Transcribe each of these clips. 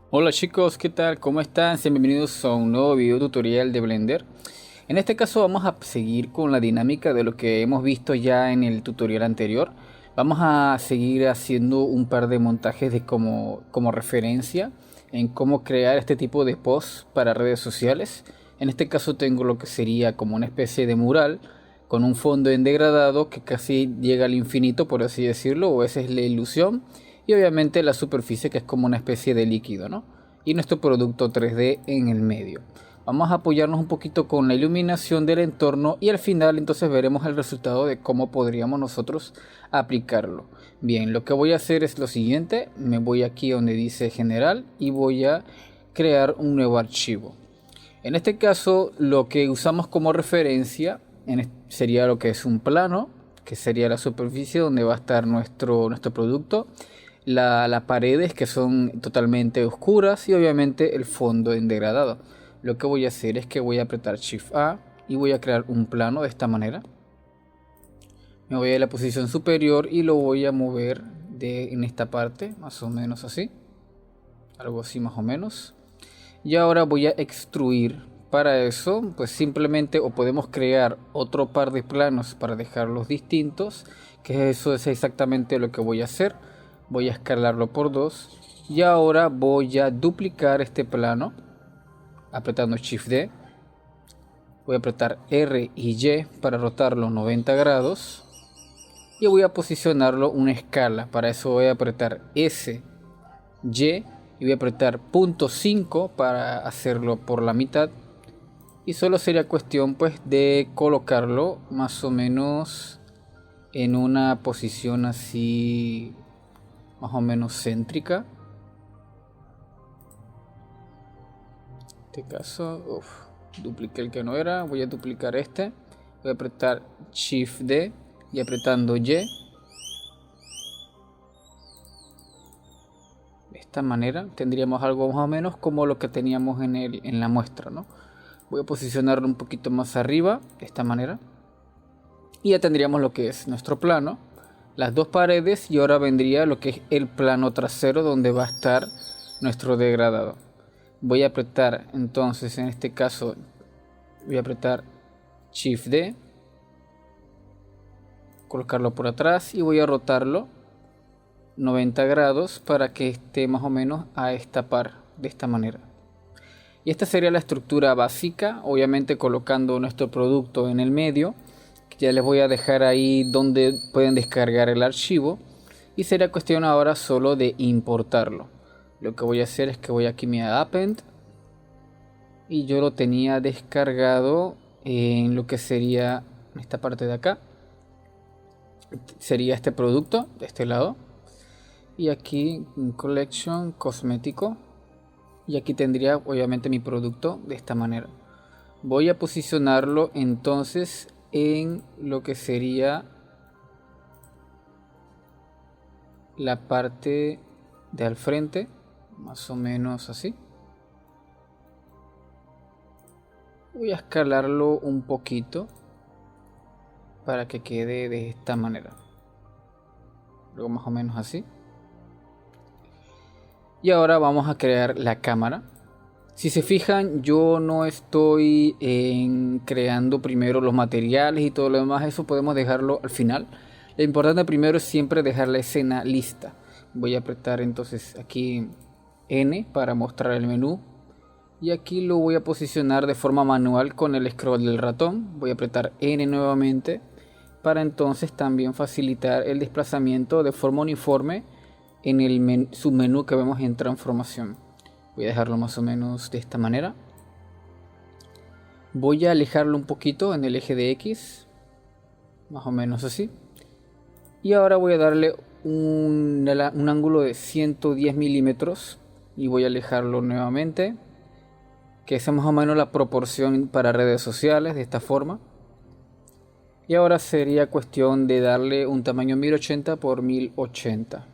Hola chicos, ¿qué tal? ¿Cómo están? Sean bienvenidos a un nuevo video tutorial de Blender. En este caso vamos a seguir con la dinámica de lo que hemos visto ya en el tutorial anterior. Vamos a seguir haciendo un par de montajes de como referencia en cómo crear este tipo de posts para redes sociales. En este caso tengo lo que sería como una especie de mural con un fondo en degradado que casi llega al infinito, por así decirlo, o esa es la ilusión. Y obviamente la superficie, que es como una especie de líquido, ¿no? Y nuestro producto 3D en el medio. Vamos a apoyarnos un poquito con la iluminación del entorno y al final entonces veremos el resultado de cómo podríamos nosotros aplicarlo. Bien, lo que voy a hacer es lo siguiente. Me voy aquí donde dice general y voy a crear un nuevo archivo. En este caso lo que usamos como referencia sería lo que es un plano, que sería la superficie donde va a estar nuestro producto, las paredes que son totalmente oscuras y obviamente el fondo en degradado. Lo que voy a hacer es que voy a apretar Shift A y voy a crear un plano de esta manera. Me voy a la posición superior y lo voy a mover en esta parte, más o menos así. Algo así más o menos. Y ahora voy a extruir. Para eso, pues simplemente o podemos crear otro par de planos para dejarlos distintos, que eso es exactamente lo que voy a hacer. Voy a escalarlo por 2 y ahora voy a duplicar este plano apretando Shift D. Voy a apretar R y Y para rotarlo 90 grados y voy a posicionarlo una escala. Para eso voy a apretar S, Y y voy a apretar punto 5 para hacerlo por la mitad. Y solo sería cuestión pues de colocarlo más o menos en una posición así más o menos céntrica. En este caso, dupliqué el que no era, voy a duplicar este. Voy a apretar Shift D y apretando Y. De esta manera tendríamos algo más o menos como lo que teníamos en la muestra, ¿no? Voy a posicionarlo un poquito más arriba, de esta manera. Y ya tendríamos lo que es nuestro plano, las dos paredes y ahora vendría lo que es el plano trasero donde va a estar nuestro degradado. Voy a apretar entonces, en este caso, voy a apretar Shift D, colocarlo por atrás y voy a rotarlo 90 grados para que esté más o menos a esta par, de esta manera. Y esta sería la estructura básica, obviamente colocando nuestro producto en el medio. Ya les voy a dejar ahí donde pueden descargar el archivo y será cuestión ahora solo de importarlo. Lo que voy a hacer es que voy aquí a Append y yo lo tenía descargado en lo que sería esta parte de acá. Sería este producto de este lado y aquí en Collection cosmético y aquí tendría obviamente mi producto de esta manera. Voy a posicionarlo entonces en lo que sería la parte de al frente, más o menos así. Voy a escalarlo un poquito para que quede de esta manera, luego más o menos así. Y ahora vamos a crear la cámara. Si se fijan, yo no estoy creando primero los materiales y todo lo demás, eso podemos dejarlo al final. Lo importante primero es siempre dejar la escena lista. Voy a apretar entonces aquí N para mostrar el menú. Y aquí lo voy a posicionar de forma manual con el scroll del ratón. Voy a apretar N nuevamente para entonces también facilitar el desplazamiento de forma uniforme en el submenú que vemos en transformación. Voy a dejarlo más o menos de esta manera. Voy a alejarlo un poquito en el eje de X, más o menos así. Y ahora voy a darle un ángulo de 110 milímetros y voy a alejarlo nuevamente, que es más o menos la proporción para redes sociales, de esta forma. Y ahora sería cuestión de darle un tamaño 1080 por 1080.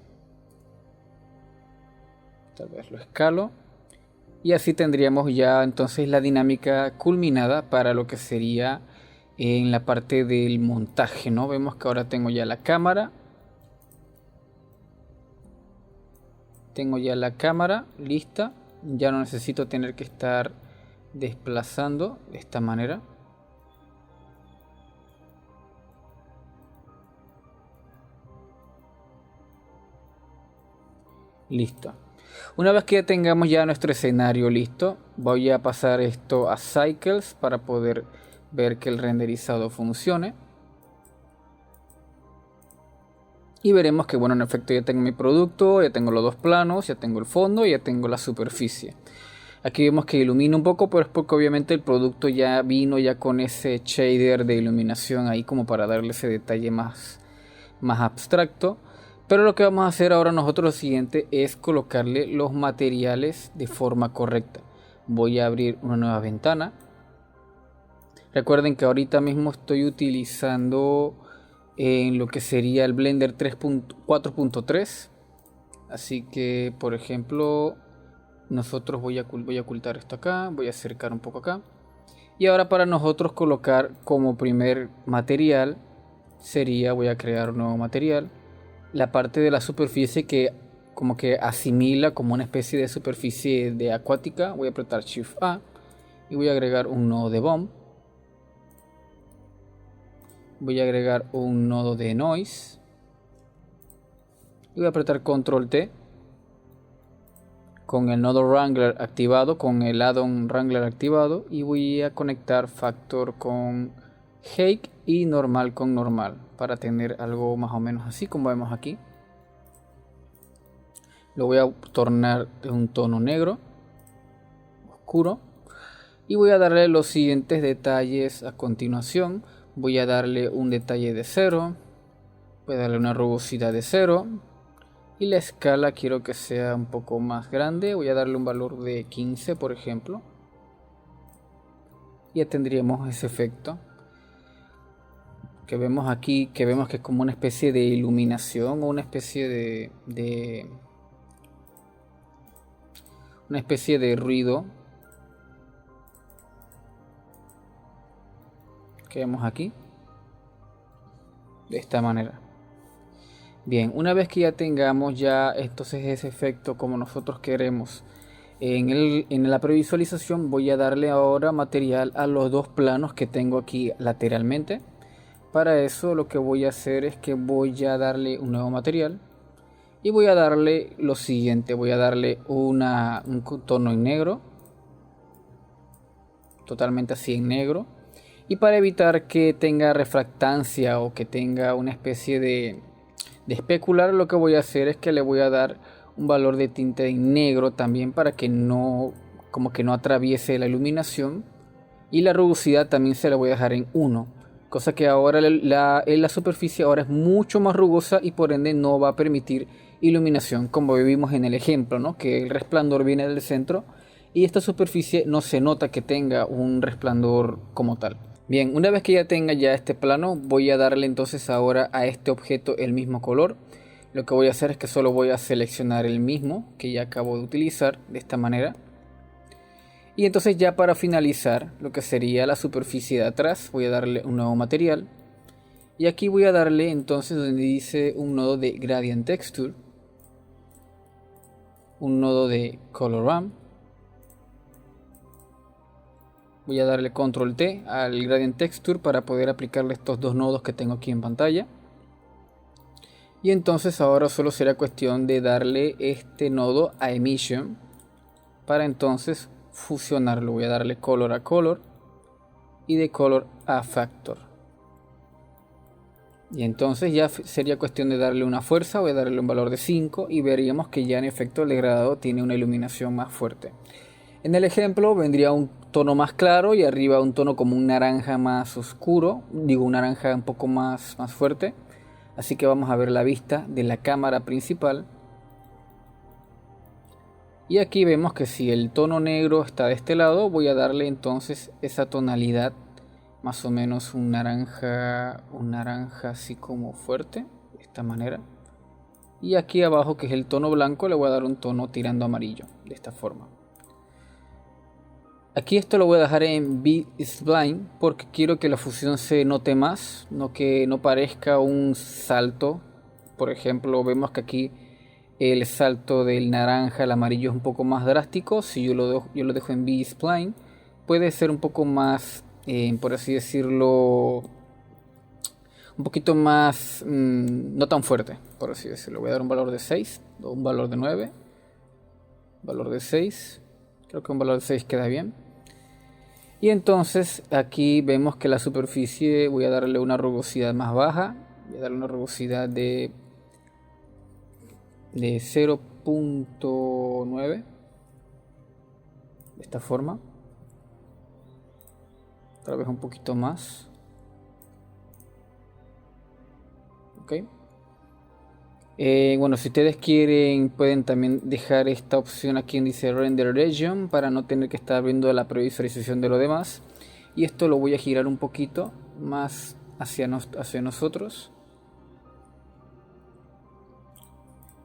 Tal vez lo escalo. Y así tendríamos ya entonces la dinámica culminada para lo que sería en la parte del montaje, ¿no? Vemos que ahora tengo ya la cámara. Tengo ya la cámara lista. Ya no necesito tener que estar desplazando de esta manera. Listo. Una vez que ya tengamos ya nuestro escenario listo, voy a pasar esto a Cycles para poder ver que el renderizado funcione. Y veremos que, bueno, en efecto ya tengo mi producto, ya tengo los dos planos, ya tengo el fondo y ya tengo la superficie. Aquí vemos que ilumina un poco, pero es porque obviamente el producto ya vino ya con ese shader de iluminación ahí como para darle ese detalle más abstracto. Pero lo que vamos a hacer ahora nosotros lo siguiente es colocarle los materiales de forma correcta. Voy a abrir una nueva ventana. Recuerden que ahorita mismo estoy utilizando en lo que sería el Blender 4.3. Así que, por ejemplo, nosotros voy a ocultar esto acá, voy a acercar un poco acá. Y ahora para nosotros colocar como primer material sería, voy a crear un nuevo material, la parte de la superficie que como que asimila como una especie de superficie de acuática. Voy a apretar Shift A y voy a agregar un nodo de bomb. Voy a agregar un nodo de noise y voy a apretar Control T con el nodo Wrangler activado, con el add-on Wrangler activado, y voy a conectar factor con Hake y normal con normal para tener algo más o menos así como vemos aquí. Lo voy a tornar de un tono negro oscuro y voy a darle los siguientes detalles a continuación. Voy a darle un detalle de 0, voy a darle una rugosidad de 0 y la escala quiero que sea un poco más grande. Voy a darle un valor de 15, por ejemplo. Ya tendríamos ese efecto que vemos aquí, que vemos que es como una especie de iluminación o una especie de ruido que vemos aquí de esta manera. Bien, una vez que ya tengamos ya entonces ese efecto como nosotros queremos en la previsualización, voy a darle ahora material a los dos planos que tengo aquí lateralmente. Para eso lo que voy a hacer es que voy a darle un nuevo material y voy a darle lo siguiente. Voy a darle un tono en negro, totalmente así en negro, y para evitar que tenga refractancia o que tenga una especie de especular, lo que voy a hacer es que le voy a dar un valor de tinte en negro también para que no, como que no atraviese la iluminación, y la rugosidad también se la voy a dejar en 1, cosa que ahora la superficie ahora es mucho más rugosa y por ende no va a permitir iluminación, como vimos en el ejemplo, ¿no? Que el resplandor viene del centro y esta superficie no se nota que tenga un resplandor como tal. Bien, una vez que ya tenga ya este plano, voy a darle entonces ahora a este objeto el mismo color. Lo que voy a hacer es que solo voy a seleccionar el mismo que ya acabo de utilizar de esta manera. Y entonces ya para finalizar lo que sería la superficie de atrás, voy a darle un nuevo material. Y aquí voy a darle entonces donde dice un nodo de Gradient Texture, un nodo de Color Ramp. Voy a darle Control T al Gradient Texture para poder aplicarle estos dos nodos que tengo aquí en pantalla. Y entonces ahora solo será cuestión de darle este nodo a Emission para entonces fusionarlo. Voy a darle Color a Color y de Color a Factor. Y entonces ya sería cuestión de darle una fuerza. Voy a darle un valor de 5 y veríamos que ya en efecto el degradado tiene una iluminación más fuerte. En el ejemplo vendría un tono más claro y arriba un tono como un naranja más oscuro, digo un naranja un poco más fuerte. Así que vamos a ver la vista de la cámara principal. Y aquí vemos que si el tono negro está de este lado, voy a darle entonces esa tonalidad, más o menos un naranja así como fuerte, de esta manera. Y aquí abajo, que es el tono blanco, le voy a dar un tono tirando amarillo, de esta forma. Aquí esto lo voy a dejar en B-Spline porque quiero que la fusión se note más, no que no parezca un salto. Por ejemplo, vemos que aquí El salto del naranja al amarillo es un poco más drástico. Si yo lo dejo en B-Spline, puede ser un poco más, por así decirlo, un poquito más, no tan fuerte, por así decirlo. Voy a dar un valor de 6 o un valor de 9. Valor de 6. Creo que un valor de 6 queda bien. Y entonces aquí vemos que la superficie voy a darle una rugosidad más baja. Voy a darle una rugosidad de 0.9. De esta forma. Tal vez un poquito más. Ok. Bueno, si ustedes quieren pueden también dejar esta opción aquí en dice Render Region para no tener que estar viendo la previsualización de lo demás. Y esto lo voy a girar un poquito más hacia nosotros.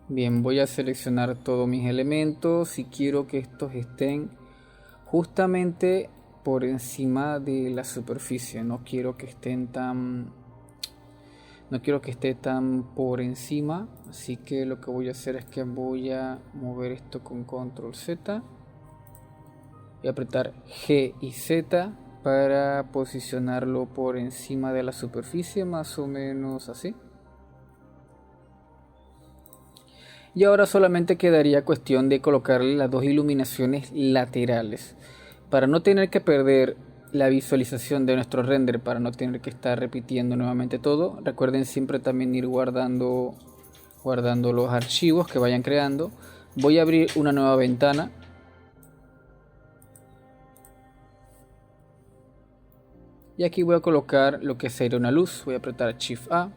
Bien, voy a seleccionar todos mis elementos y quiero que estos estén justamente por encima de la superficie. No quiero que esté tan por encima, así que lo que voy a hacer es que voy a mover esto con control Z. Voy a apretar G y Z para posicionarlo por encima de la superficie, más o menos así. Y ahora solamente quedaría cuestión de colocarle las dos iluminaciones laterales. Para no tener que perder la visualización de nuestro render, para no tener que estar repitiendo nuevamente todo, recuerden siempre también ir guardando los archivos que vayan creando. Voy a abrir una nueva ventana. Y aquí voy a colocar lo que sería una luz. Voy a apretar Shift A.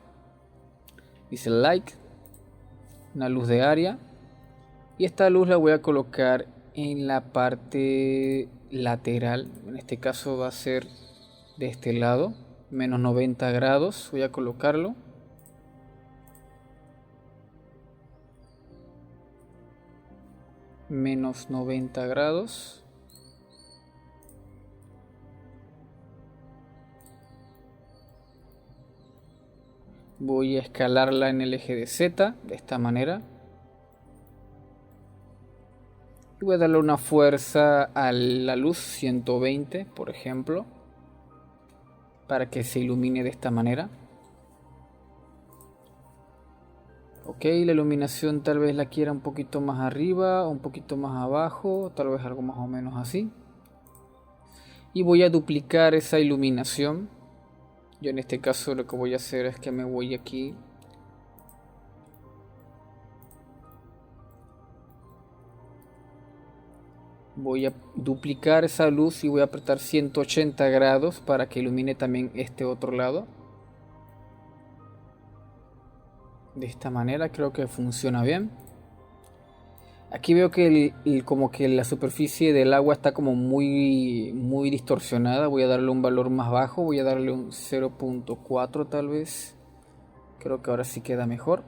Dice Light. Una luz de área. Y esta luz la voy a colocar en la parte lateral. En este caso va a ser de este lado. Menos 90 grados. Voy a colocarlo. Menos 90 grados. Voy a escalarla en el eje de Z de esta manera. Y voy a darle una fuerza a la luz 120, por ejemplo, para que se ilumine de esta manera. Ok, la iluminación tal vez la quiera un poquito más arriba, un poquito más abajo, tal vez algo más o menos así. Y voy a duplicar esa iluminación. Yo en este caso lo que voy a hacer es que me voy aquí. Voy a duplicar esa luz y voy a apretar 180 grados para que ilumine también este otro lado. De esta manera creo que funciona bien. Aquí veo que como que la superficie del agua está como muy distorsionada. Voy a darle un valor más bajo. Voy a darle un 0.4 tal vez. Creo que ahora sí queda mejor.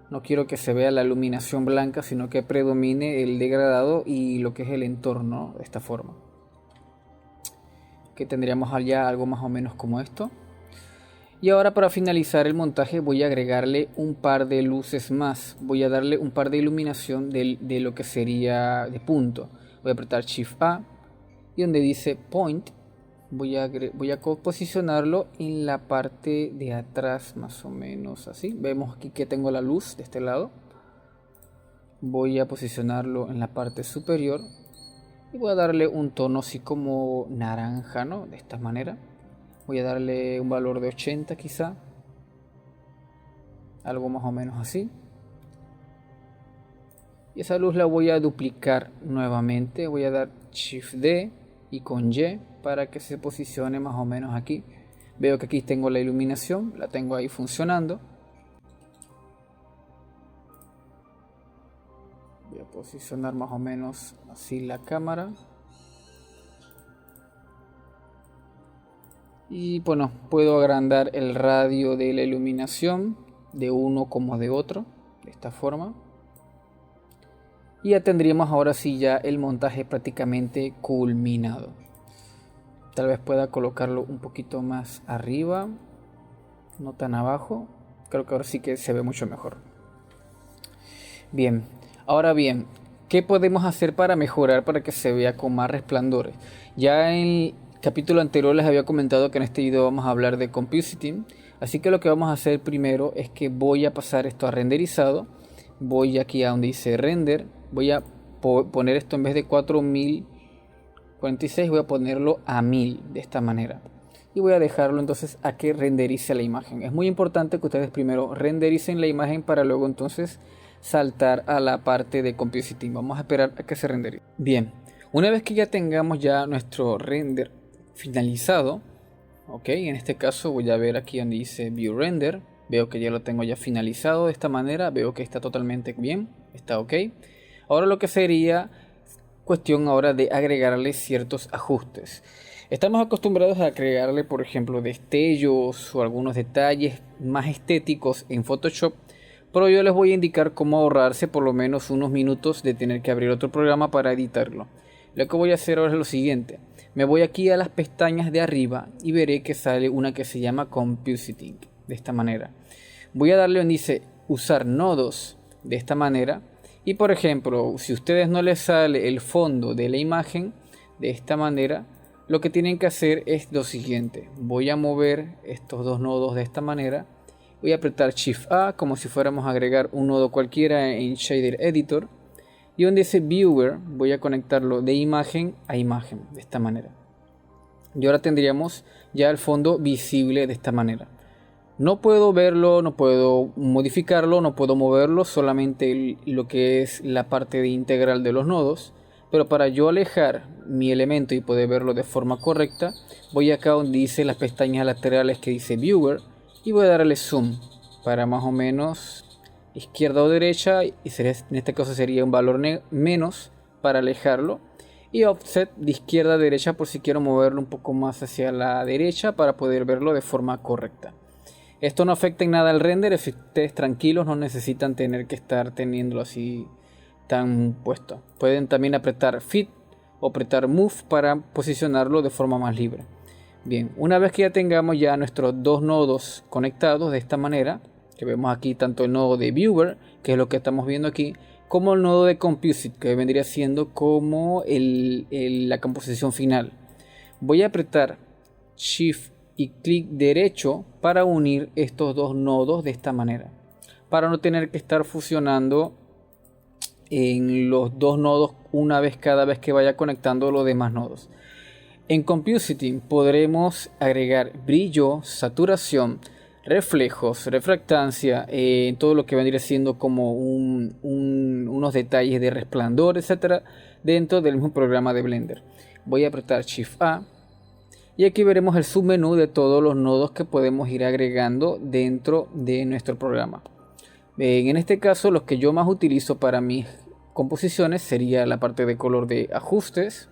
No quiero que se vea la iluminación blanca, sino que predomine el degradado y lo que es el entorno de esta forma. Que tendríamos allá algo más o menos como esto. Y ahora para finalizar el montaje voy a agregarle un par de luces más. Voy a darle un par de iluminación de lo que sería de punto. Voy a apretar Shift A y donde dice Point voy a posicionarlo en la parte de atrás más o menos así. Vemos aquí que tengo la luz de este lado. Voy a posicionarlo en la parte superior y voy a darle un tono así como naranja, ¿no? De esta manera. Voy a darle un valor de 80 quizá. Algo más o menos así. Y esa luz la voy a duplicar nuevamente. Voy a dar Shift D y con Y para que se posicione más o menos aquí. Veo que aquí tengo la iluminación. La tengo ahí funcionando. Voy a posicionar más o menos así la cámara. Y bueno, puedo agrandar el radio de la iluminación de uno como de otro, de esta forma. Y ya tendríamos ahora sí ya el montaje prácticamente culminado. Tal vez pueda colocarlo un poquito más arriba, no tan abajo. Creo que ahora sí que se ve mucho mejor. Bien, ahora bien, ¿qué podemos hacer para mejorar para que se vea con más resplandores? Ya en el capítulo anterior les había comentado que en este video vamos a hablar de compositing, así que lo que vamos a hacer primero es que voy a pasar esto a renderizado. Voy aquí a donde dice render, voy a poner esto en vez de 4046, voy a ponerlo a 1000 de esta manera. Y voy a dejarlo entonces a que renderice la imagen. Es muy importante que ustedes primero rendericen la imagen para luego entonces saltar a la parte de compositing. Vamos a esperar a que se renderice. Bien, una vez que ya tengamos ya nuestro render finalizado, ok, en este caso voy a ver aquí donde dice view render. Veo que ya lo tengo ya finalizado de esta manera. Veo que está totalmente bien, está ok. Ahora lo que sería cuestión ahora de agregarle ciertos ajustes. Estamos acostumbrados a agregarle, por ejemplo, destellos o algunos detalles más estéticos en Photoshop, pero yo les voy a indicar cómo ahorrarse por lo menos unos minutos de tener que abrir otro programa para editarlo. Lo que voy a hacer ahora es lo siguiente. Me voy aquí a las pestañas de arriba y veré que sale una que se llama Compositing, de esta manera. Voy a darle donde dice usar nodos, de esta manera. Y por ejemplo, si a ustedes no les sale el fondo de la imagen de esta manera, lo que tienen que hacer es lo siguiente. Voy a mover estos dos nodos de esta manera. Voy a apretar Shift A como si fuéramos a agregar un nodo cualquiera en Shader Editor. Y donde dice Viewer voy a conectarlo de imagen a imagen de esta manera. Y ahora tendríamos ya el fondo visible de esta manera. No puedo verlo, no puedo modificarlo, no puedo moverlo, solamente lo que es la parte de integral de los nodos. Pero para yo alejar mi elemento y poder verlo de forma correcta, voy acá donde dice las pestañas laterales que dice Viewer y voy a darle Zoom para más o menos izquierda o derecha, y en este caso sería un valor menos para alejarlo, y Offset de izquierda a derecha por si quiero moverlo un poco más hacia la derecha para poder verlo de forma correcta. Esto no afecta en nada al render, ustedes tranquilos, no necesitan tener que estar teniéndolo así tan puesto. Pueden también apretar Fit o apretar Move para posicionarlo de forma más libre. Bien, una vez que ya tengamos ya nuestros dos nodos conectados de esta manera, que vemos aquí tanto el nodo de Viewer, que es lo que estamos viendo aquí, como el nodo de Composite, que vendría siendo como la composición final. Voy a apretar Shift y clic derecho para unir estos dos nodos de esta manera, para no tener que estar fusionando en los dos nodos una vez cada vez que vaya conectando los demás nodos. En Compositing podremos agregar brillo, saturación, reflejos, refractancia, todo lo que vendría siendo como unos detalles de resplandor, etcétera, dentro del mismo programa de Blender. Voy a apretar Shift A y aquí veremos el submenú de todos los nodos que podemos ir agregando dentro de nuestro programa. En este caso, los que yo más utilizo para mis composiciones sería la parte de color de ajustes,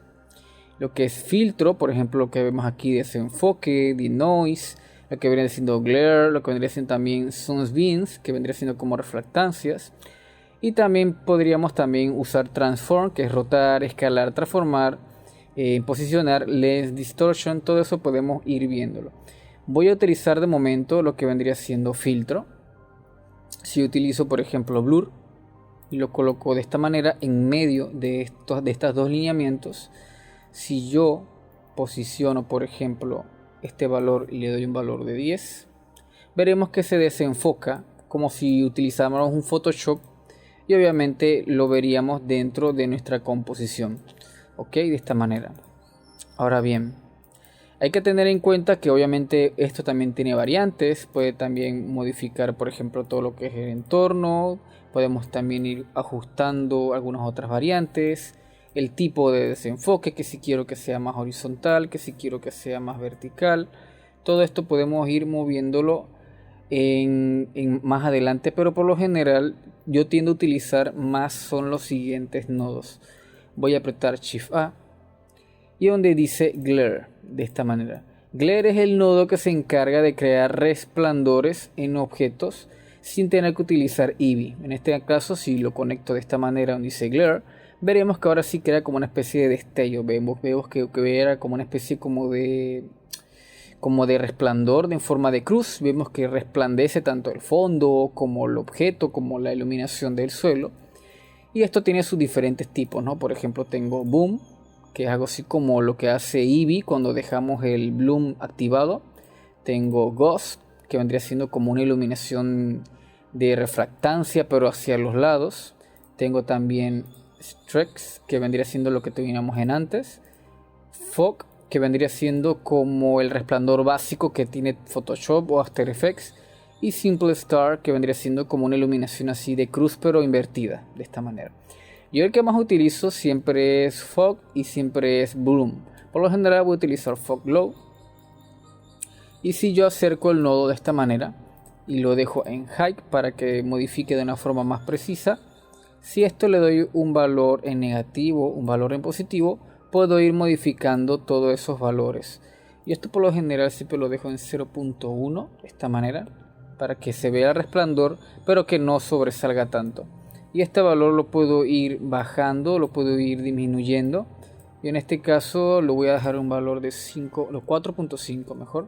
lo que es filtro, por ejemplo, lo que vemos aquí de desenfoque, de noise, lo que vendría siendo glare, lo que vendría siendo también sunbeams, que vendría siendo como refractancias. Y también podríamos usar transform, que es rotar, escalar, transformar, posicionar, lens, distortion, todo eso podemos ir viéndolo. Voy a utilizar de momento lo que vendría siendo filtro. Si utilizo por ejemplo blur y lo coloco de esta manera en medio de estos dos lineamientos, si yo posiciono por ejemplo este valor y le doy un valor de 10, veremos que se desenfoca como si utilizáramos un Photoshop y obviamente lo veríamos dentro de nuestra composición, ok, de esta manera. Ahora bien, hay que tener en cuenta que obviamente esto también tiene variantes. Puede también modificar por ejemplo todo lo que es el entorno. Podemos también ir ajustando algunas otras variantes. El tipo de desenfoque, que si quiero que sea más horizontal, que si quiero que sea más vertical. Todo esto podemos ir moviéndolo en más adelante, pero por lo general yo tiendo a utilizar más son los siguientes nodos. Voy a apretar Shift A y donde dice Glare, de esta manera. Glare es el nodo que se encarga de crear resplandores en objetos sin tener que utilizar Eevee. En este caso, si lo conecto de esta manera donde dice Glare, veremos que ahora sí crea como una especie de destello. Vemos que era como una especie como de resplandor en forma de cruz. Vemos que resplandece tanto el fondo como el objeto, como la iluminación del suelo. Y esto tiene sus diferentes tipos, ¿no? Por ejemplo, tengo Boom, que es algo así como lo que hace Eevee cuando dejamos el Bloom activado. Tengo Ghost, que vendría siendo como una iluminación de refractancia, pero hacia los lados. Tengo también Strex, que vendría siendo lo que teníamos en antes. Fog, que vendría siendo como el resplandor básico que tiene Photoshop o After Effects. Y Simple Star, que vendría siendo como una iluminación así de cruz, pero invertida, de esta manera. Yo el que más utilizo siempre es Fog y siempre es Bloom. Por lo general voy a utilizar Fog Glow. Y si yo acerco el nodo de esta manera y lo dejo en High para que modifique de una forma más precisa, si esto le doy un valor en negativo, un valor en positivo, puedo ir modificando todos esos valores. Y esto por lo general siempre lo dejo en 0.1 de esta manera para que se vea el resplandor pero que no sobresalga tanto. Y este valor lo puedo ir bajando, lo puedo ir disminuyendo. Y en este caso lo voy a dejar un valor de 4.5 mejor,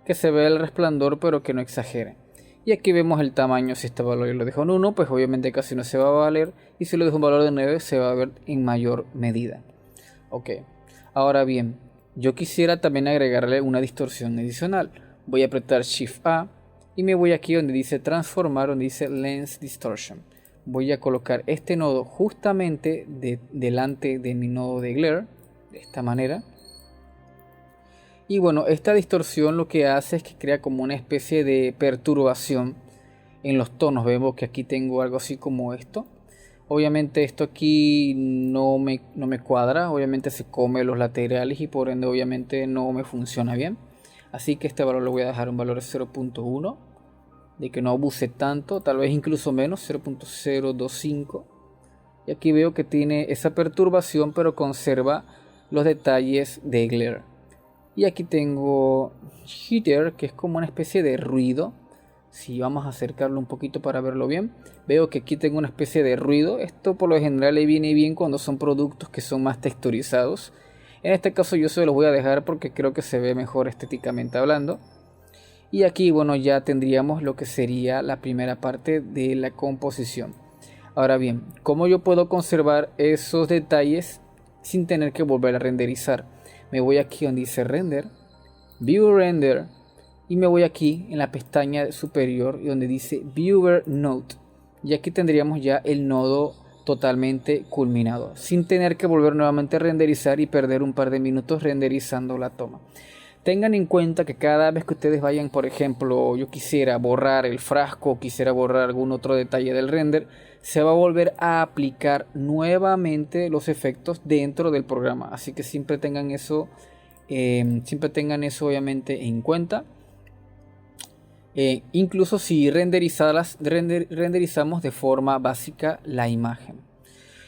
que se vea el resplandor pero que no exagere. Y aquí vemos el tamaño. Si este valor yo lo dejo en 1, pues obviamente casi no se va a valer, y si lo dejo un valor de 9 se va a ver en mayor medida. Ok, ahora bien, yo quisiera también agregarle una distorsión adicional. Voy a apretar Shift A y me voy aquí donde dice transformar, donde dice Lens Distortion. Voy a colocar este nodo justamente delante de mi nodo de Glare, de esta manera. Y bueno, esta distorsión lo que hace es que crea como una especie de perturbación en los tonos. Vemos que aquí tengo algo así como esto. Obviamente esto aquí no me cuadra, obviamente se come los laterales y por ende obviamente no me funciona bien. Así que este valor lo voy a dejar un valor de 0.1, de que no abuse tanto, tal vez incluso menos, 0.025. Y aquí veo que tiene esa perturbación pero conserva los detalles de Glare. Y aquí tengo Jitter, que es como una especie de ruido. Si vamos a acercarlo un poquito para verlo bien, veo que aquí tengo una especie de ruido. Esto por lo general le viene bien cuando son productos que son más texturizados. En este caso yo se los voy a dejar porque creo que se ve mejor estéticamente hablando. Y aquí bueno, ya tendríamos lo que sería la primera parte de la composición. Ahora bien, ¿cómo yo puedo conservar esos detalles sin tener que volver a renderizar? Me voy aquí donde dice Render, View Render, y me voy aquí en la pestaña superior donde dice Viewer Node. Y aquí tendríamos ya el nodo totalmente culminado, sin tener que volver nuevamente a renderizar y perder un par de minutos renderizando la toma. Tengan en cuenta que cada vez que ustedes vayan, por ejemplo, yo quisiera borrar el frasco, quisiera borrar algún otro detalle del render, se va a volver a aplicar nuevamente los efectos dentro del programa. Así que siempre tengan eso obviamente en cuenta. Incluso si renderizamos de forma básica la imagen.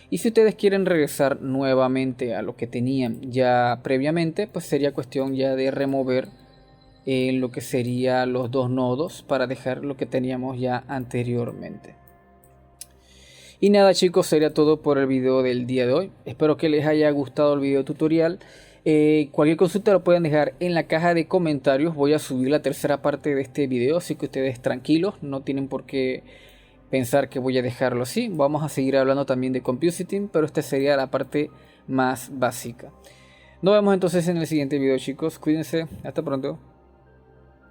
Y si ustedes quieren regresar nuevamente a lo que tenían ya previamente, pues sería cuestión ya de remover lo que sería los dos nodos para dejar lo que teníamos ya anteriormente. Y nada chicos, sería todo por el video del día de hoy. Espero que les haya gustado el video tutorial. Cualquier consulta lo pueden dejar en la caja de comentarios. Voy a subir la tercera parte de este video, así que ustedes tranquilos, no tienen por qué pensar que voy a dejarlo así. Vamos a seguir hablando también de compositing, pero esta sería la parte más básica. Nos vemos entonces en el siguiente video chicos, cuídense, hasta pronto.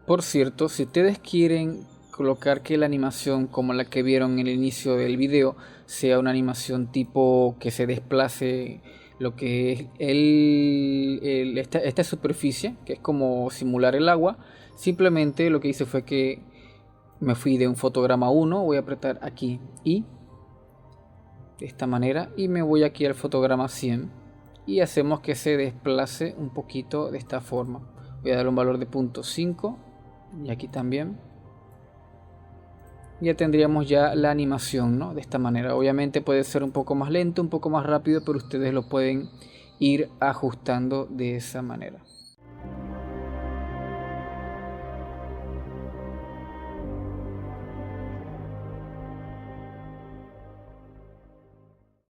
Por cierto, si ustedes quieren colocar que la animación como la que vieron en el inicio del video sea una animación tipo que se desplace lo que es esta superficie, que es como simular el agua, simplemente lo que hice fue que me fui de un fotograma 1, voy a apretar aquí y de esta manera y me voy aquí al fotograma 100 y hacemos que se desplace un poquito de esta forma. Voy a dar un valor de 0.5 y aquí también. Ya tendríamos ya la animación, ¿no? De esta manera. Obviamente puede ser un poco más lento, un poco más rápido, pero ustedes lo pueden ir ajustando de esa manera.